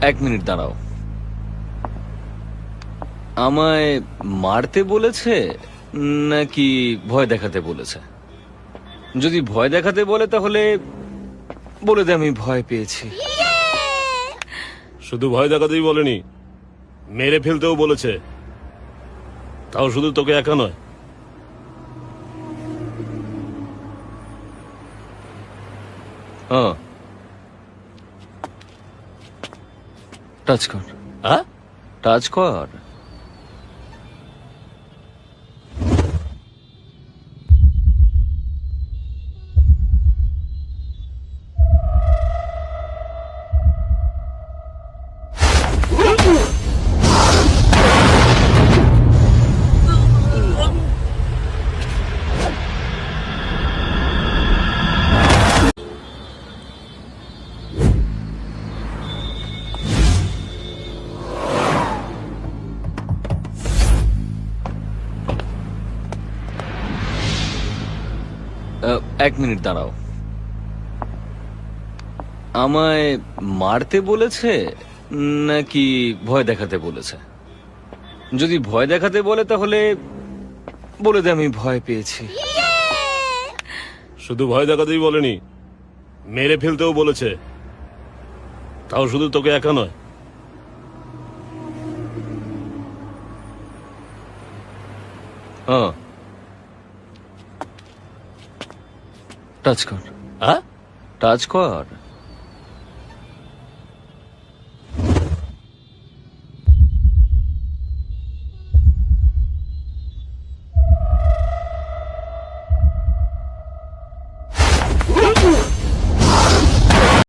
এক মিনিট দাঁড়াও। আমায় মারতে বলেছে নাকি ভয় দেখাতে বলেছে? যদি ভয় দেখাতে বলে তাহলে বলে দে আমি ভয় পেয়েছি। শুধু ভয় দেখাতেই বলেনি, মেরে ফেলতেও বলেছে, তাও শুধু তোকে একা নয়। টাচ কর, হ্যাঁ? টাচ কর। এক মিনিট দাঁড়াও। আমায় মারতে বলেছে নাকি ভয় দেখাতে বলেছে? যদি ভয় দেখাতে বলে তাহলে বলে দে আমি ভয় পেয়েছি। শুধু ভয় দেখাতেই বলেনি, মেরে ফেলতেও বলেছে, তাও শুধু তোকে একা নয়। টাচ কর, হ্যাঁ? টাচ কর।